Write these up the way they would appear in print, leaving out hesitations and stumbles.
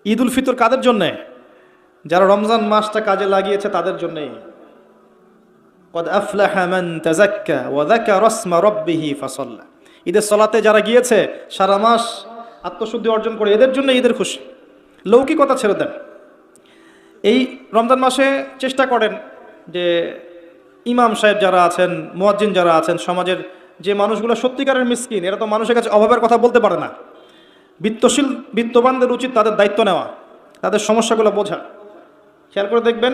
ঈদ উল ফিতর কাদের জন্যে? যারা রমজান মাসটা কাজে লাগিয়েছে তাদের জন্যেই। কদ আফলাহা মান তাযাক্কা ওয়া যাকারা ইসমা রাব্বিহি ফাসাল্লা। ঈদের সলাতে যারা গিয়েছে সারা মাস আত্মশুদ্ধি অর্জন করে, এদের জন্য ঈদের খুশি। লৌকিকতা ছেড়ে দেন। এই রমজান মাসে চেষ্টা করেন যে ইমাম সাহেব যারা আছেন, মুয়াজ্জিন যারা আছেন, সমাজের যে মানুষগুলো সত্যিকারের মিসকিন, এরা তো মানুষের কাছে অভাবের কথা বলতে পারে না, বিত্তবানদের উচিত তাদের দায়িত্ব নেওয়া, তাদের সমস্যাগুলো বোঝা। খেয়াল করে দেখবেন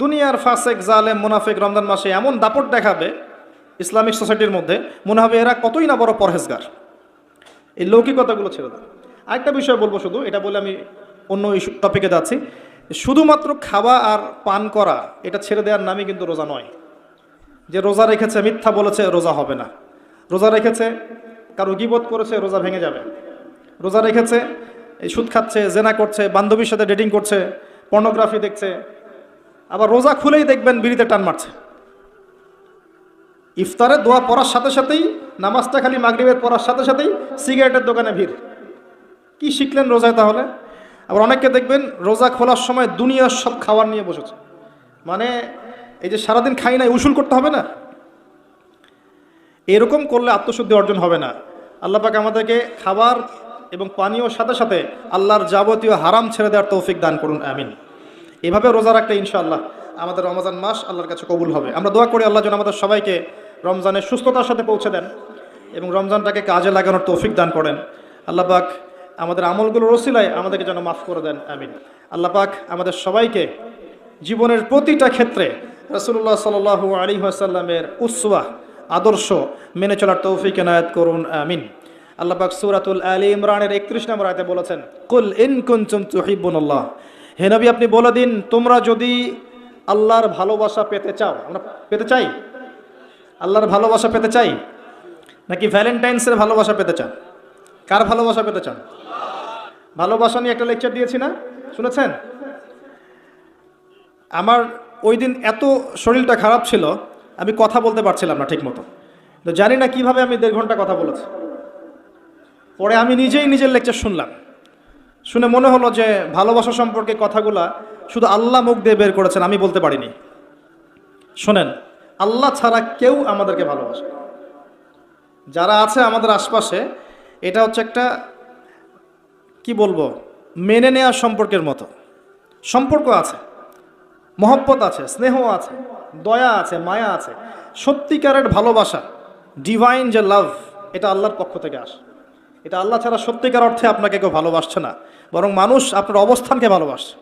দুনিয়ার ফাসেক জালেম মুনাফিক রমজান মাসে এমন দাপট দেখাবে ইসলামিক সোসাইটির মধ্যে, মনে হবে এরা কতই না বড় পরহেজগার। এই লৌকিকতাগুলো ছেড়ে দেন। আরেকটা বিষয় বলবো, শুধু এটা বলে আমি অন্য টপিকে যাচ্ছি। শুধুমাত্র খাওয়া আর পান করা এটা ছেড়ে দেওয়ার নামই কিন্তু রোজা নয়। যে রোজা রেখেছে মিথ্যা বলেছে, রোজা হবে না। রোজা রেখেছে কারো গীবত করেছে, রোজা ভেঙে যাবে। রোজা রেখেছে এই সুদ খাচ্ছে, জেনা করছে, বান্ধবীর সাথে ডেটিং করছে, পর্নোগ্রাফি দেখছে, আবার রোজা খুলেই দেখবেন বিড়িতে টান মারছে। ইফতারে দোয়া পড়ার সাথে সাথেই, নামাজটা খালি মাগরিবের পড়ার সাথে সাথেই সিগারেটের দোকানে ভিড়। কি শিখলেন রোজায় তাহলে? আবার অনেককে দেখবেন রোজা খোলার সময় দুনিয়ার সব খাবার নিয়ে বসেছে। মানে এই যে সারাদিন খাই নাই, উসুল করতে হবে না? এরকম করলে আত্মশুদ্ধি অর্জন হবে না। আল্লাহ পাক আমাদেরকে খাবার এবং পানীয়র সাথে সাথে আল্লাহর যাবতীয় হারাম ছেড়ে দেওয়ার তৌফিক দান করুন, আমিন। এভাবে রোজা রাখলে ইনশাআল্লাহ আমাদের রমজান মাস আল্লাহর কাছে কবুল হবে। আমরা দোয়া করি আল্লাহ যেন আমাদের সবাইকে রমজানের সুস্থতার সাথে পৌঁছে দেন এবং রমজানটাকে কাজে লাগানোর তৌফিক দান করেন। আল্লাহ পাক আমাদের আমলগুলোর ওসিলায় আমাদেরকে যেন মাফ করে দেন, আমিন। আল্লাহ পাক আমাদের সবাইকে জীবনের প্রতিটা ক্ষেত্রে রাসূলুল্লাহ সাল্লাল্লাহু আলাইহি ওয়াসাল্লামের উসওয়া আদর্শ মেনে চলার তৌফিক এনায়েত করুন, আমিন। আল্লাহ পাক সূরাতুল আলী ইমরানের 31 নম্বর আয়াতে বলেছেন, কুল ইন কুনতুম তুহিব্বুনাল্লাহ। হে নবী আপনি বলে দিন, তোমরা যদি আল্লাহর ভালোবাসা পেতে চাও। আমরা পেতে চাই? আল্লাহর ভালোবাসা পেতে চাই নাকি ভ্যালেন্টাইন্সের ভালোবাসা পেতে চান? কার ভালোবাসা পেতে চান? ভালোবাসা নিয়ে একটা লেকচার দিয়েছি না, শুনেছেন? আমার ওই দিন এত শরীরটা খারাপ ছিল, আমি কথা বলতে পারছিলাম না ঠিক মতো। তো জানি না কিভাবে আমি 1.5 ঘন্টা কথা বলেছি। পরে আমি নিজেই নিজের লেকচার শুনলাম, শুনে মনে হলো যে ভালোবাসা সম্পর্কে কথাগুলা শুধু আল্লাহ মুখ দিয়ে বের করেছেন, আমি বলতে পারিনি। শোনেন, আল্লাহ ছাড়া কেউ আমাদেরকে ভালোবাসে। যারা আছে আমাদের আশপাশে, এটা হচ্ছে একটা কি বলবো, মেনে নেওয়া সম্পর্কের মতো। সম্পর্ক আছে, মহব্বত আছে, স্নেহ আছে, দয়া আছে, মায়া আছে। সত্যিকারের ভালোবাসা, ডিভাইন যে লাভ, এটা আল্লাহর পক্ষ থেকে আসে। এটা আল্লাহ ছাড়া সত্যিকার অর্থে আপনাকে কেউ ভালোবাসছে না, বরং মানুষ আপনার অবস্থানকে ভালোবাসছে।